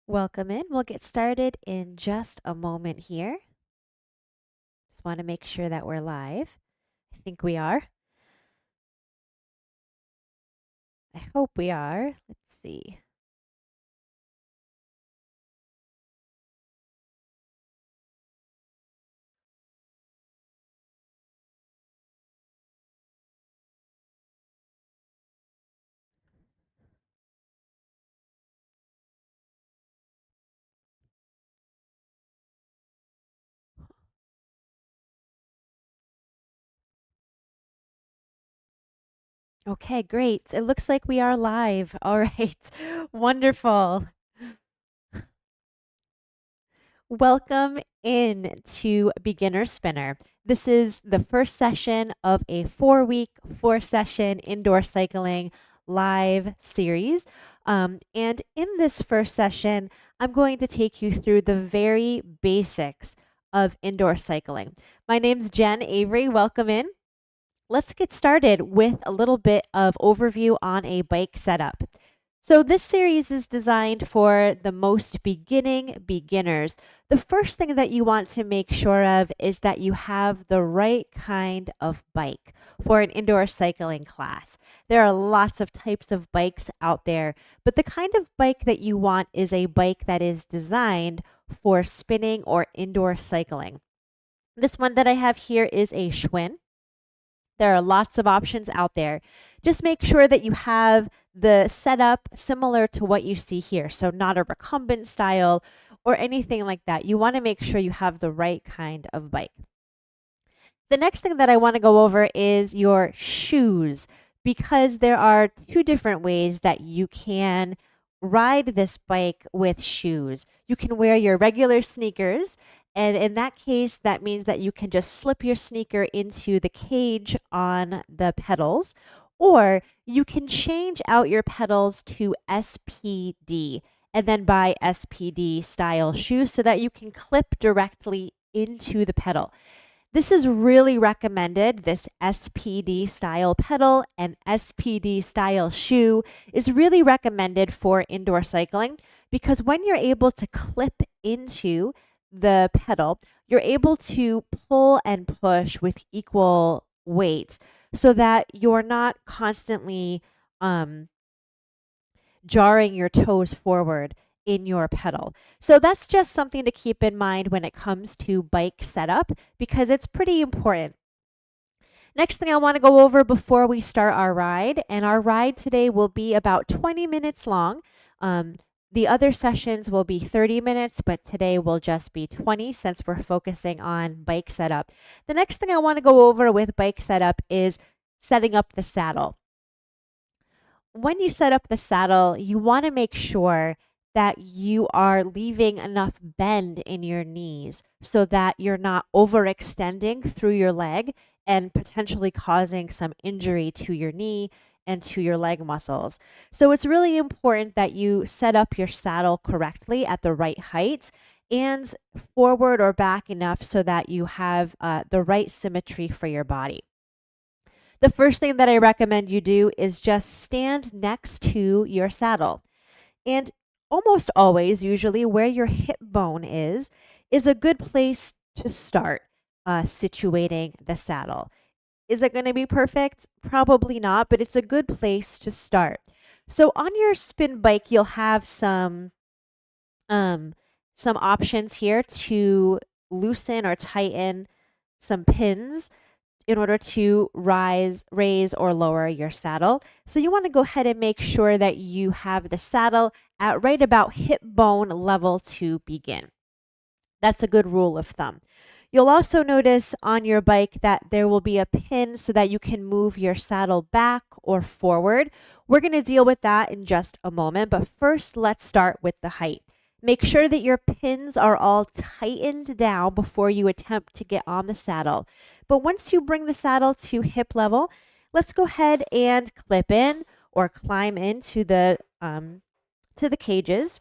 Welcome in. We'll get started in just a moment here. Just want to make sure that we're live. I think we are. I hope we are. Let's see. Okay, great. It looks like we are live. All right. Wonderful. Welcome in to Beginner Spinner. This is the first session of a 4-week, 4-session indoor cycling live series. And in this first session, I'm going to take you through the very basics of indoor cycling. My name's Jen Avery. Welcome in. Let's get started with a little bit of overview on a bike setup. So this series is designed for the most beginning beginners. The first thing that you want to make sure of is that you have the right kind of bike for an indoor cycling class. There are lots of types of bikes out there, but the kind of bike that you want is a bike that is designed for spinning or indoor cycling. This one that I have here is a Schwinn. There are lots of options out there. Just make sure that you have the setup similar to what you see here. So not a recumbent style or anything like that. You want to make sure you have the right kind of bike. The next thing that I want to go over is your shoes, because there are two different ways that you can ride this bike with shoes. You can wear your regular sneakers, and in that case, that means that you can just slip your sneaker into the cage on the pedals, or you can change out your pedals to SPD and then buy SPD style shoes so that you can clip directly into the pedal. This is really recommended. This SPD style pedal and SPD style shoe is really recommended for indoor cycling because when you're able to clip into the pedal, you're able to pull and push with equal weight so that you're not constantly jarring your toes forward in your pedal. So that's just something to keep in mind when it comes to bike setup because it's pretty important. Next thing I want to go over before we start our ride, and our ride today will be about 20 minutes long. The other sessions will be 30 minutes, but today will just be 20 since we're focusing on bike setup. The next thing I want to go over with bike setup is setting up the saddle. When you set up the saddle, you want to make sure that you are leaving enough bend in your knees so that you're not overextending through your leg and potentially causing some injury to your knee and to your leg muscles. So it's really important that you set up your saddle correctly at the right height and forward or back enough so that you have the right symmetry for your body. The first thing that I recommend you do is just stand next to your saddle. And almost always, usually, where your hip bone is a good place to start situating the saddle. Is it going to be perfect? Probably not, but it's a good place to start. So on your spin bike, you'll have some options here to loosen or tighten some pins in order to raise or lower your saddle. So you want to go ahead and make sure that you have the saddle at right about hip bone level to begin. That's a good rule of thumb. You'll also notice on your bike that there will be a pin so that you can move your saddle back or forward. We're going to deal with that in just a moment, but first let's start with the height. Make sure that your pins are all tightened down before you attempt to get on the saddle. But once you bring the saddle to hip level, let's go ahead and clip in or climb into the cages.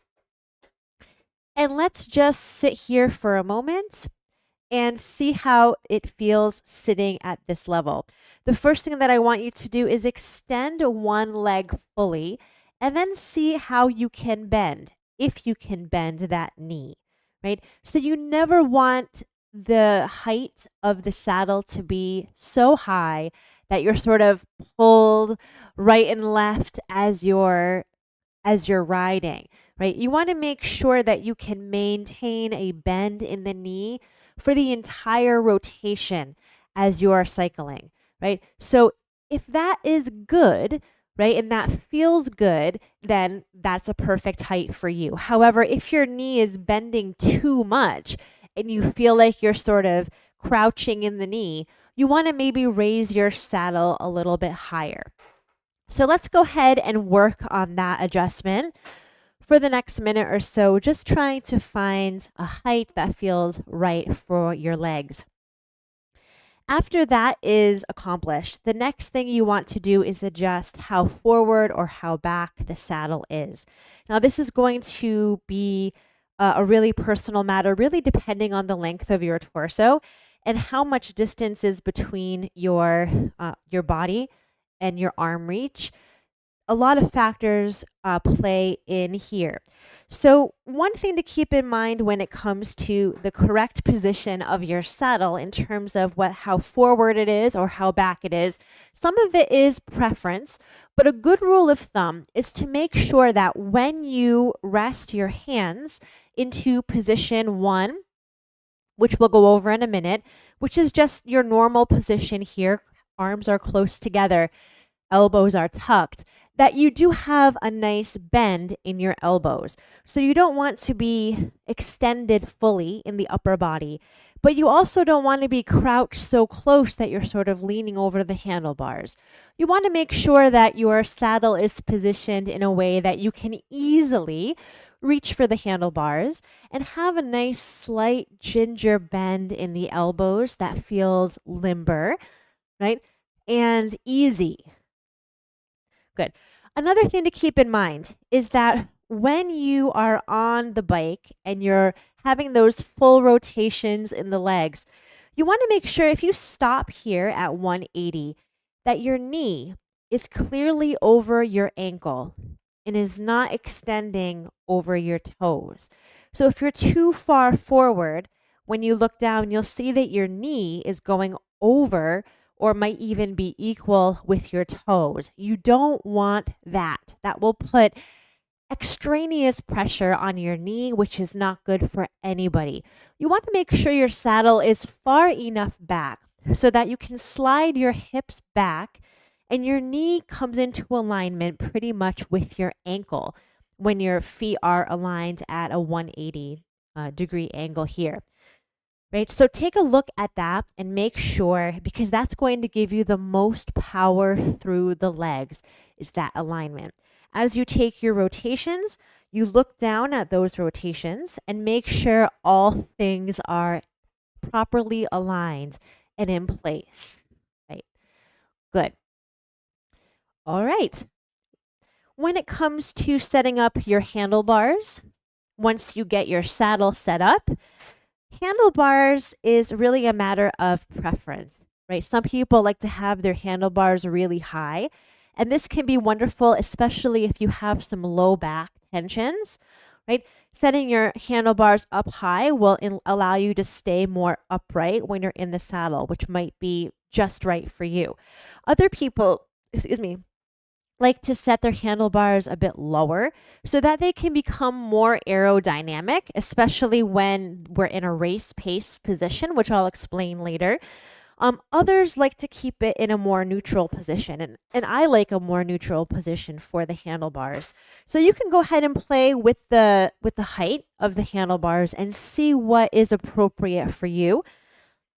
And let's just sit here for a moment and see how it feels sitting at this level. The first thing that I want you to do is extend one leg fully and then see how you can bend. if you can bend that knee, right? So you never want the height of the saddle to be so high that you're sort of pulled right and left as you're riding, right? You want to make sure that you can maintain a bend in the knee for the entire rotation as you're cycling, right? So if that is good, right, and that feels good, then that's a perfect height for you. However, if your knee is bending too much and you feel like you're sort of crouching in the knee, you want to maybe raise your saddle a little bit higher. So let's go ahead and work on that adjustment for the next minute or so, just trying to find a height that feels right for your legs. After that is accomplished, the next thing you want to do is adjust how forward or how back the saddle is. Now, this is going to be a really personal matter, really depending on the length of your torso and how much distance is between your body and your arm reach. A lot of factors play in here. So one thing to keep in mind when it comes to the correct position of your saddle in terms of how forward it is or how back it is, some of it is preference, but a good rule of thumb is to make sure that when you rest your hands into position 1, which we'll go over in a minute, which is just your normal position here, arms are close together, elbows are tucked, that you do have a nice bend in your elbows. So you don't want to be extended fully in the upper body, but you also don't want to be crouched so close that you're sort of leaning over the handlebars. You want to make sure that your saddle is positioned in a way that you can easily reach for the handlebars and have a nice slight ginger bend in the elbows that feels limber, right? And easy. Good. Another thing to keep in mind is that when you are on the bike and you're having those full rotations in the legs, you want to make sure if you stop here at 180 that your knee is clearly over your ankle and is not extending over your toes. So if you're too far forward, when you look down, you'll see that your knee is going over or might even be equal with your toes. You don't want that. That will put extraneous pressure on your knee, which is not good for anybody. You want to make sure your saddle is far enough back so that you can slide your hips back and your knee comes into alignment pretty much with your ankle when your feet are aligned at a 180 degree angle here. Right? So take a look at that and make sure, because that's going to give you the most power through the legs, is that alignment. As you take your rotations, you look down at those rotations and make sure all things are properly aligned and in place. Right? Good. All right. When it comes to setting up your handlebars, once you get your saddle set up, handlebars is really a matter of preference, right? Some people like to have their handlebars really high, and this can be wonderful, especially if you have some low back tensions, right? Setting your handlebars up high will allow you to stay more upright when you're in the saddle, which might be just right for you. Other people, like to set their handlebars a bit lower so that they can become more aerodynamic, especially when we're in a race pace position, which I'll explain later. Others like to keep it in a more neutral position, and I like a more neutral position for the handlebars. So you can go ahead and play with the height of the handlebars and see what is appropriate for you.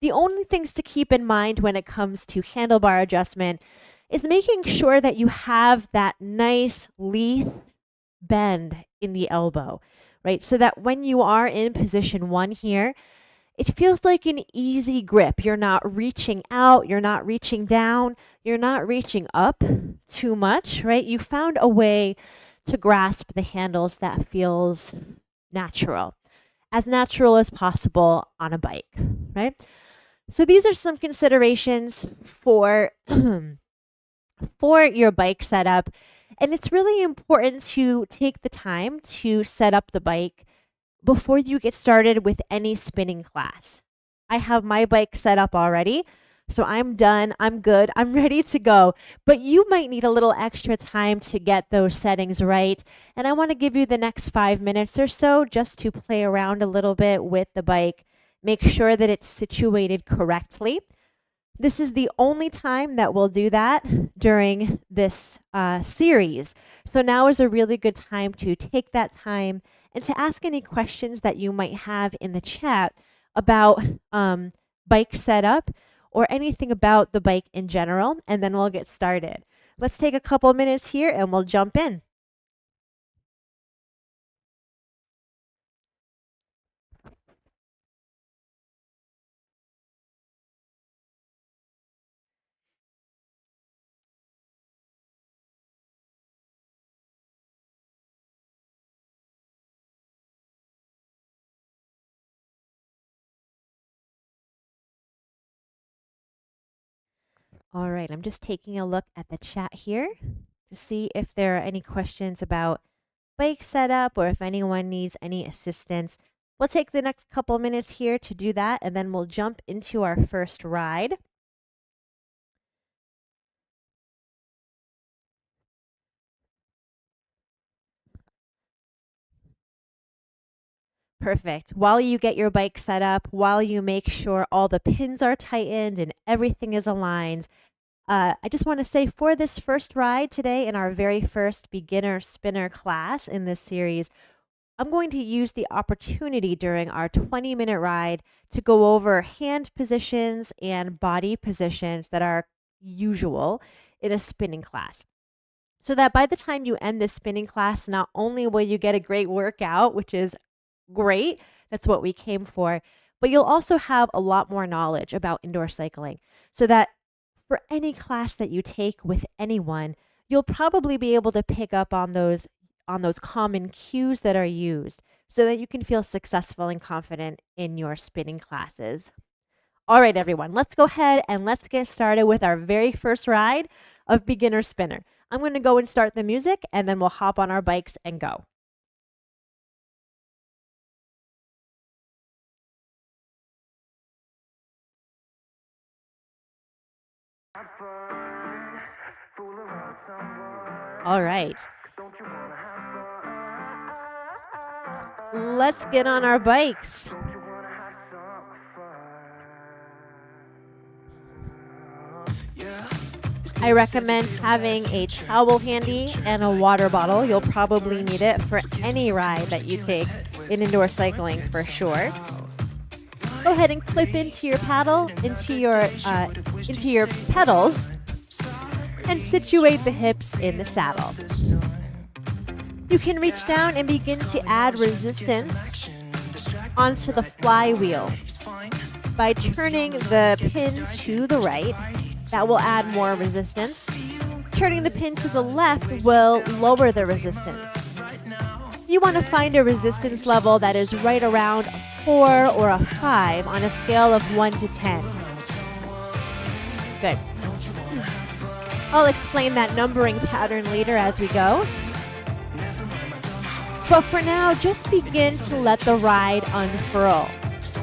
The only things to keep in mind when it comes to handlebar adjustment is making sure that you have that nice lithe bend in the elbow, right? So that when you are in position 1 here, it feels like an easy grip. You're not reaching out, you're not reaching down, you're not reaching up too much, right? You found a way to grasp the handles that feels natural as possible on a bike, right? So these are some considerations for for your bike setup. And it's really important to take the time to set up the bike before you get started with any spinning class. I have my bike set up already, so I'm done. I'm good. I'm ready to go. But you might need a little extra time to get those settings right. And I want to give you the next 5 minutes or so just to play around a little bit with the bike. Make sure that it's situated correctly. This is the only time that we'll do that during this series. So now is a really good time to take that time and to ask any questions that you might have in the chat about bike setup or anything about the bike in general, and then we'll get started. Let's take a couple minutes here and we'll jump in. All right, I'm just taking a look at the chat here to see if there are any questions about bike setup or if anyone needs any assistance. We'll take the next couple minutes here to do that, and then we'll jump into our first ride. Perfect. While you get your bike set up, while you make sure all the pins are tightened and everything is aligned, I just want to say for this first ride today in our very first beginner spinner class in this series, I'm going to use the opportunity during our 20-minute ride to go over hand positions and body positions that are usual in a spinning class. So that by the time you end this spinning class, not only will you get a great workout, which is great, that's what we came for, but you'll also have a lot more knowledge about indoor cycling so that for any class that you take with anyone, you'll probably be able to pick up on those common cues that are used so that you can feel successful and confident in your spinning classes. All right, everyone, let's go ahead and let's get started with our very first ride of beginner spinner. I'm going to go and start the music and then we'll hop on our bikes and go. All right. Let's get on our bikes. I recommend having a towel handy and a water bottle. You'll probably need it for any ride that you take in indoor cycling for sure. Go ahead and clip into your paddle, into your pedals, and situate the hips in the saddle. You can reach down and begin to add resistance onto the flywheel by turning the pin to the right. That will add more resistance. Turning the pin to the left will lower the resistance. You want to find a resistance level that is right around a 4 or a 5 on a scale of 1 to 10. Good. I'll explain that numbering pattern later as we go. But for now, just begin to let the ride unfurl.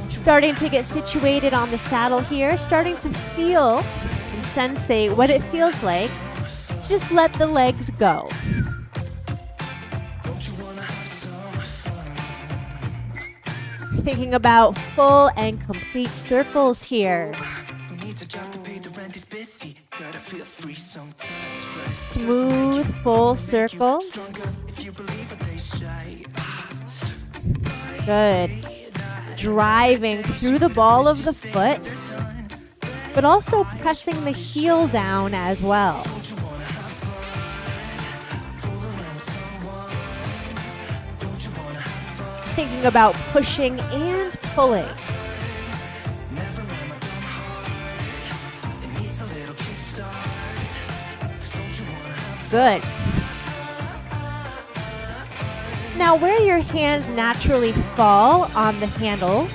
Starting to get situated on the saddle here, starting to feel and sensate what it feels like. Just let the legs go. Thinking about full and complete circles here. Smooth, full circles. Good. Driving through the ball of the foot, but also pressing the heel down as well. Thinking about pushing and pulling. Good. Now, where your hands naturally fall on the handles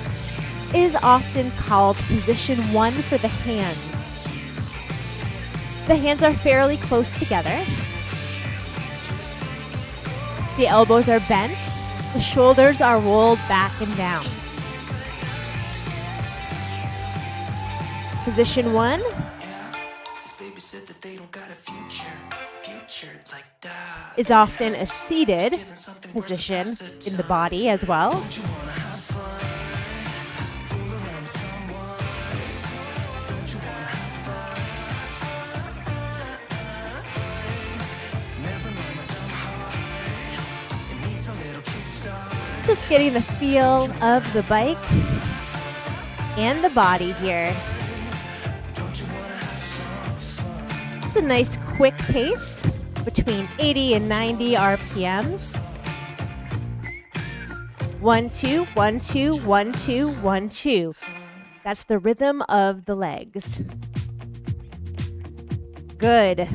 is often called position 1 for the hands. The hands are fairly close together. The elbows are bent. The shoulders are rolled back and down. Position 1 is often a seated position in the body as well. Just getting the feel of the bike and the body here. It's a nice quick pace between 80 and 90 RPMs. 1, 2, 1, 2, 1, 2, 1, 2. That's the rhythm of the legs. Good.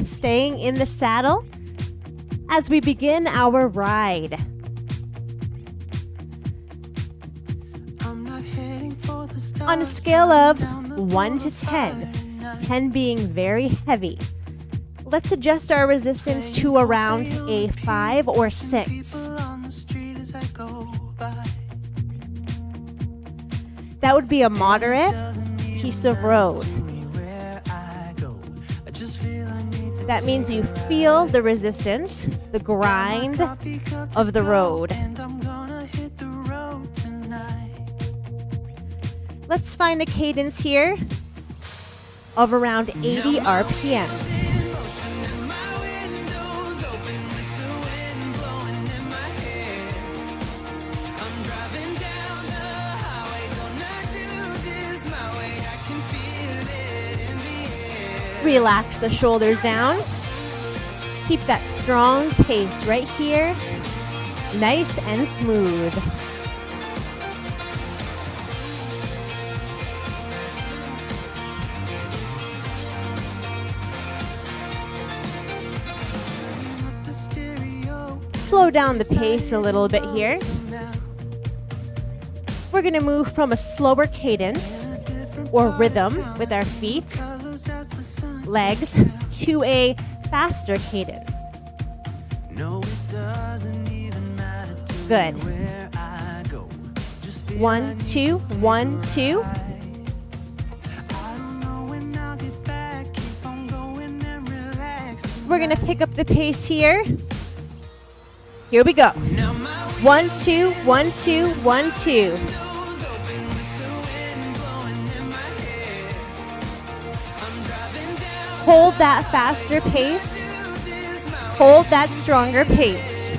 Staying in the saddle as we begin our ride. On a scale of 1 to 10, 10 being very heavy, let's adjust our resistance to around a 5 or 6. That would be a moderate piece of road. That means you feel the resistance, the grind of the road. Let's find a cadence here of around 80 RPM. Relax the shoulders down. Keep that strong pace right here, nice and smooth. Slow down the pace a little bit here. We're going to move from a slower cadence or rhythm with our feet, legs, to a faster cadence. Good. 1, 2, 1, 2. We're going to pick up the pace here. Here we go. 1, 2, 1, 2, 1, 2. Hold that faster pace. Hold that stronger pace.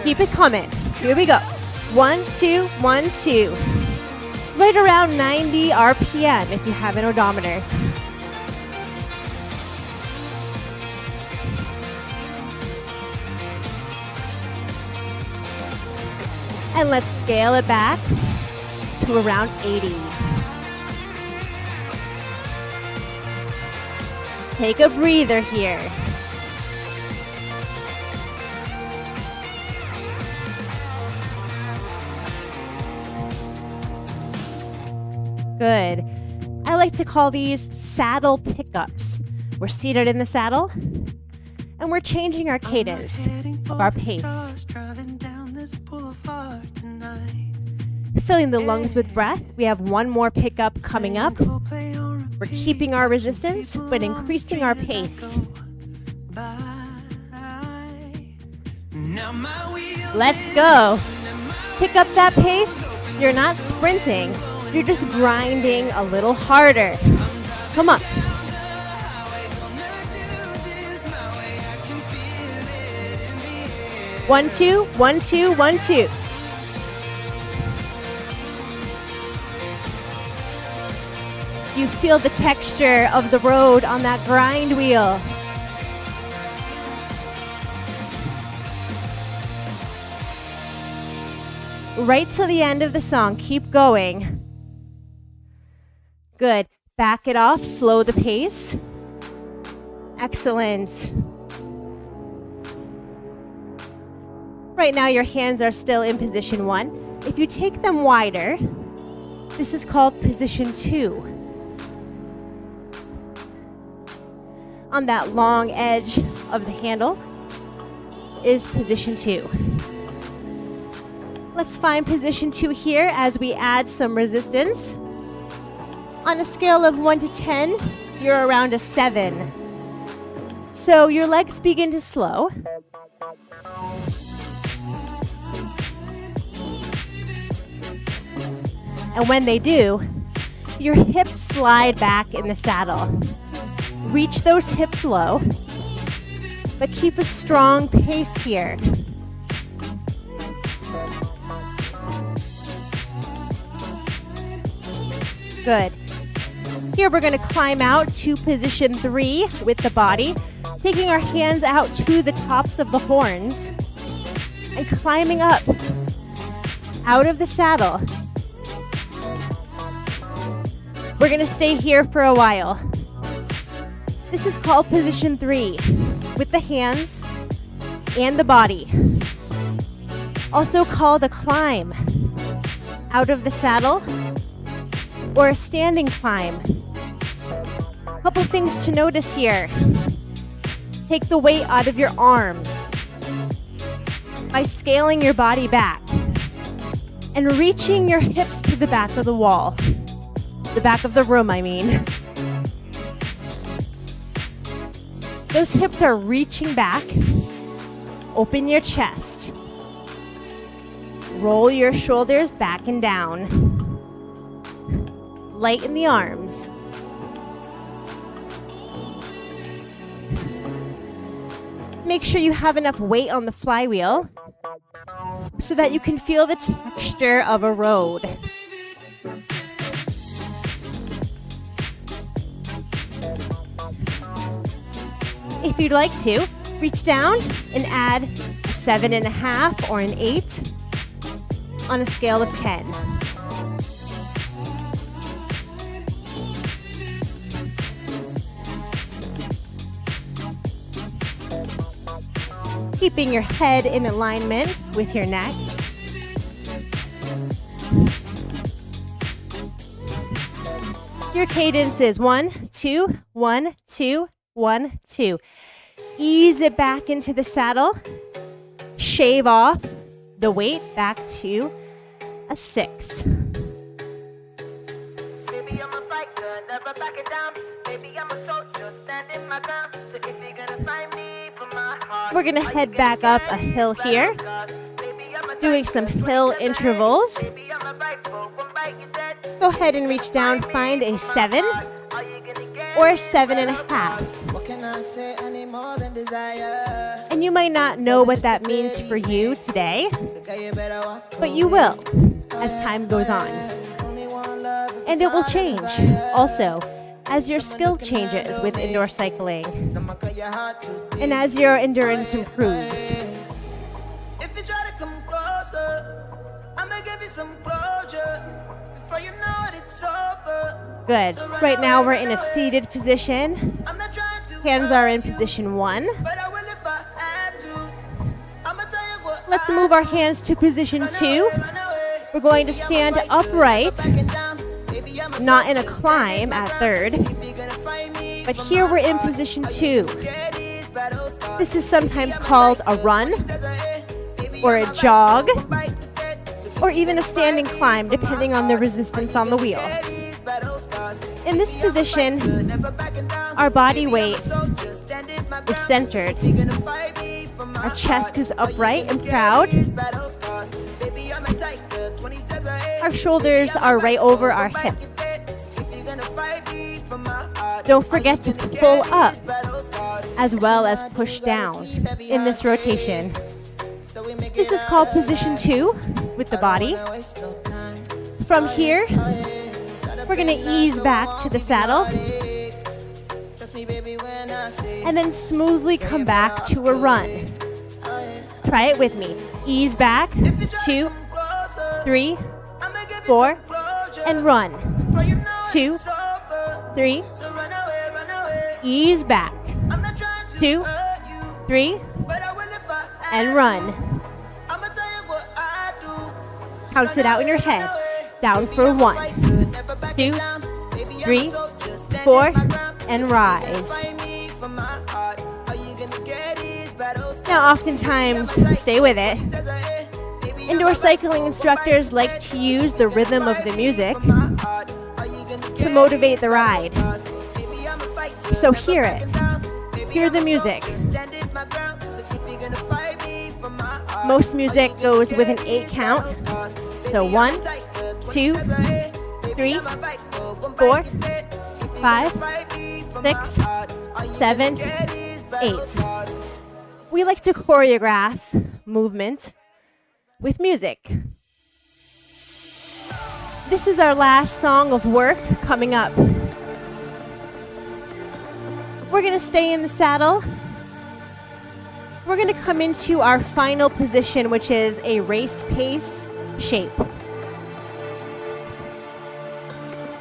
Keep it coming. Here we go. 1, 2, 1, 2. Right around 90 RPM if you have an odometer. And let's scale it back to around 80. Take a breather here. Good. I like to call these saddle pickups. We're seated in the saddle and we're changing our cadence of our pace. Filling the lungs with breath. We have one more pickup coming up. We're keeping our resistance, but increasing our pace. Let's go. Pick up that pace. You're not sprinting. You're just grinding a little harder. Come on. One, two, 1, 2, 1, 2. You feel the texture of the road on that grind wheel. Right to the end of the song. Keep going. Good. Back it off. Slow the pace. Excellent. Right now your hands are still in position 1. If you take them wider, this is called position 2. on that long edge of the handle is position 2. Let's find position 2 here as we add some resistance. On a scale of 1 to 10, you're around a 7. So your legs begin to slow. And when they do, your hips slide back in the saddle. Reach those hips low, but keep a strong pace here. Good. Here we're going to climb out to position 3 with the body, taking our hands out to the tops of the horns and climbing up out of the saddle. We're going to stay here for a while. This is called position 3 with the hands and the body. Also called a climb out of the saddle or a standing climb. Couple things to notice here. Take the weight out of your arms by scaling your body back and reaching your hips to the back of the wall. The back of the room, I mean. Those hips are reaching back. Open your chest. Roll your shoulders back and down. Lighten the arms. Make sure you have enough weight on the flywheel so that you can feel the texture of a road. If you'd like to, reach down and add a 7.5 or an 8 on a scale of 10. Keeping your head in alignment with your neck. Your cadence is 1, 2, 1, 2, 1, 2. Ease it back into the saddle. Shave off the weight back to a 6. Baby, I'm a fighter, never backing down. Baby, I'm a soldier, standing my ground. So if you're gonna find me for my heart, we're gonna head back up a hill here, doing some hill intervals. Go ahead and reach down, find a 7 or a 7.5. And you might not know what that means for you today, but you will as time goes on. And it will change also as your skill changes with indoor cycling and as your endurance improves. If you try to come closer, I'ma give you some closure before you know it, it's over. Good. Right now we're in a seated position. I'm not trying to Hands are in position 1. but I will if I have to. I'ma tell you what Let's move our hands to position 2. run away. We're going to stand upright, not in a climb at third, but here we're in position 2. This is sometimes called a run or a jog or even a standing climb depending on the resistance on the wheel. In this position, our body weight is centered. Our chest is upright and proud. Our shoulders are right over our hips. Don't forget to pull up as well as push down in this rotation. This is called position 2 with the body. From here, we're going to ease back to the saddle and then smoothly come back to a run. Try it with me. Ease back, 2, 3, 4, and run. 2, 3, ease back, 2, 3, and run. Count it out in your head. Down for 1, 2, 3, 4, and rise. from my heart? Are you gonna get these battles? Now, oftentimes, stay with it. Indoor cycling instructors like to use the rhythm of the music to motivate the ride. So hear it. Hear the music. Most music goes with an 8 count. So 1, 2, 3, 4, 5, 6, 7, 8. We like to choreograph movement with music. This is our last song of work coming up. We're going to stay in the saddle. We're going to come into our final position, which is a race pace shape.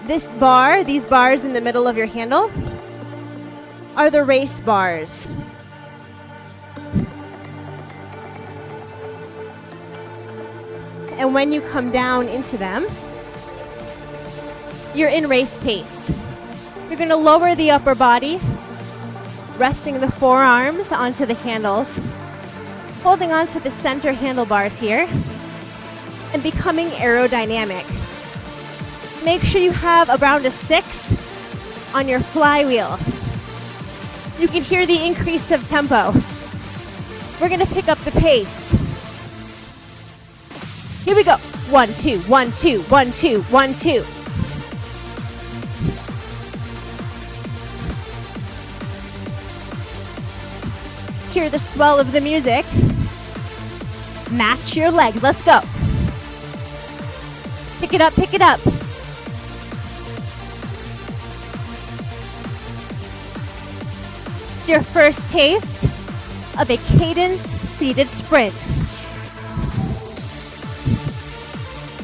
This bar, these bars in the middle of your handle, are the race bars. And when you come down into them, you're in race pace. You're going to lower the upper body, resting the forearms onto the handles, holding onto the center handlebars here, and becoming aerodynamic. Make sure you have around a 6 on your flywheel. You can hear the increase of tempo. We're going to pick up the pace. Here we go. 1, 2, 1, 2, 1, 2, 1, 2. Hear the swell of the music. Match your legs. Let's go. Pick it up, pick it up. It's your first taste of a cadence seated sprint.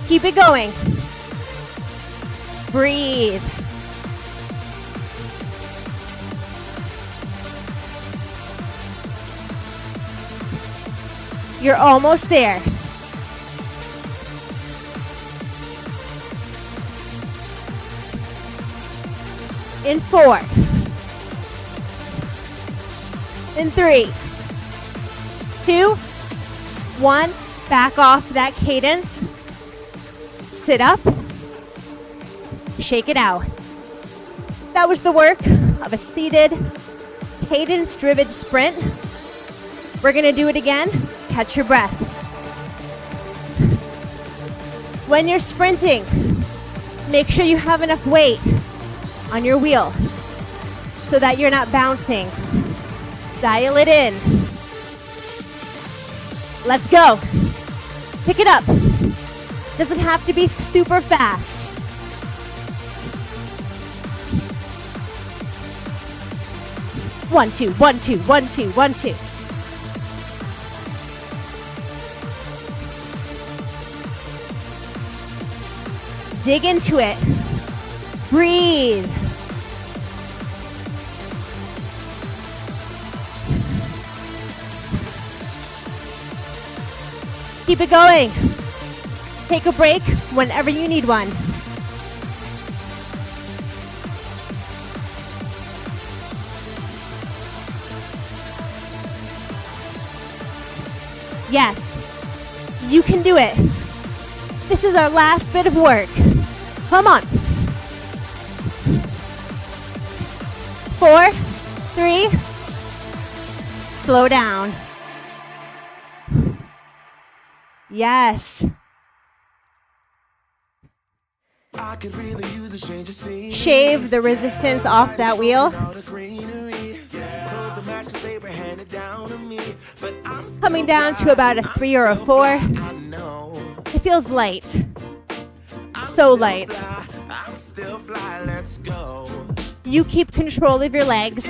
Keep it going. Breathe. You're almost there. In 4. In 3. 2. 1. Back off that cadence. Sit up. Shake it out. That was the work of a seated, cadence-driven sprint. We're going to do it again. Catch your breath. When you're sprinting, make sure you have enough weight on your wheel so that you're not bouncing. Dial it in. Let's go. Pick it up. Doesn't have to be super fast. One, two, 1, 2, 1, 2, 1, 2. Dig into it. Breathe. Keep it going. Take a break whenever you need one. Yes, you can do it. This is our last bit of work. Come on. 4, 3, slow down. Yes. I could really use a change of scene. Shave the resistance off that wheel. Coming down to about a 3 or a 4. It feels light. So light. You keep control of your legs.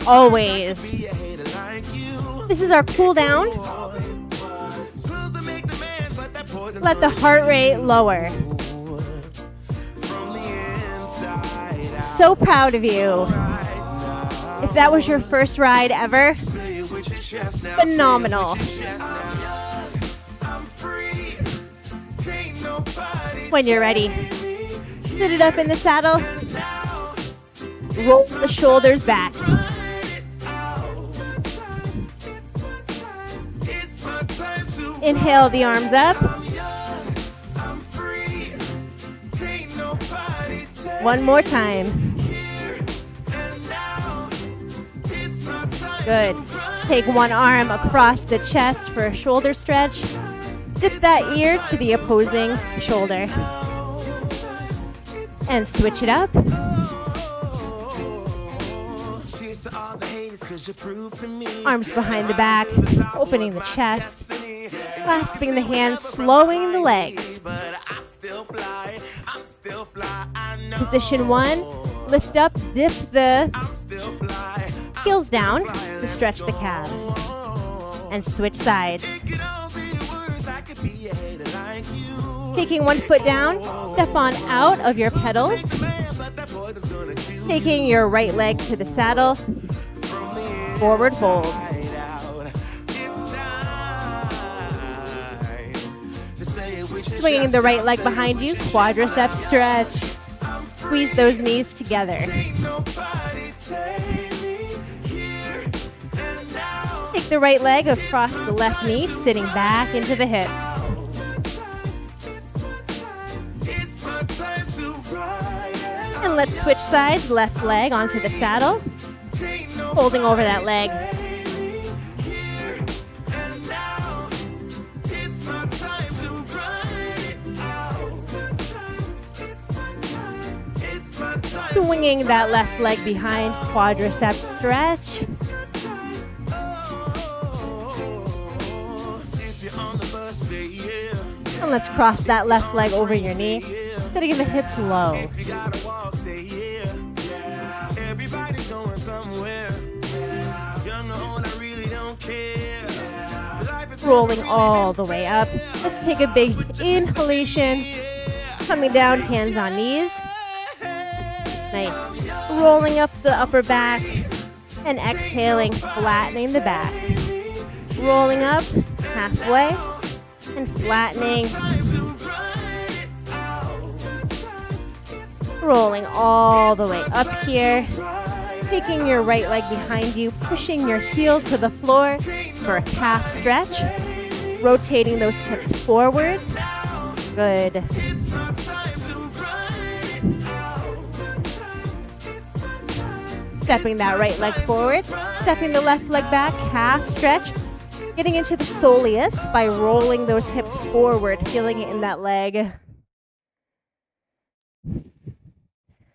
Always. This is our cool down. Let the heart rate lower. So proud of you. If that was your first ride ever, phenomenal. When you're ready, sit it up in the saddle. Roll the shoulders back. Inhale the arms up. One more time. Good. Take one arm across the chest for a shoulder stretch. Dip that ear to the opposing shoulder. And switch it up. Arms behind the back, opening the chest, clasping the hands, slowing the legs. Position 1, lift up, dip the heels down to stretch the calves. And switch sides. Taking one foot down, step on out of your pedals. Taking your right leg to the saddle. Forward fold. Swinging the right leg behind you, quadricep stretch. Squeeze those knees together. Take the right leg across the left knee, sitting back into the hips. And let's switch sides, left leg onto the saddle, holding over that leg. Swinging that left leg behind, quadricep stretch. And let's cross that left leg over your knee, sitting the hips low. Rolling all the way up. Let's take a big inhalation. Coming down, hands on knees. Nice. Rolling up the upper back and exhaling, flattening the back. Rolling up halfway and flattening. Rolling all the way up here. Taking your right leg behind you, pushing your heel to the floor for a calf stretch. Rotating those hips forward. Good. Stepping that right leg forward, stepping the left leg back, half stretch. Getting into the soleus by rolling those hips forward, feeling it in that leg.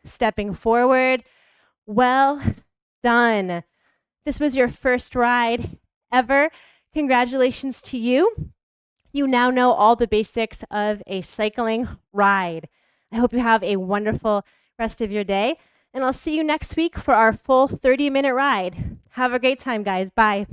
Stepping forward. Well done. This was your first ride ever. Congratulations to you. You now know all the basics of a cycling ride. I hope you have a wonderful rest of your day, and I'll see you next week for our full 30-minute ride. Have a great time, guys. Bye.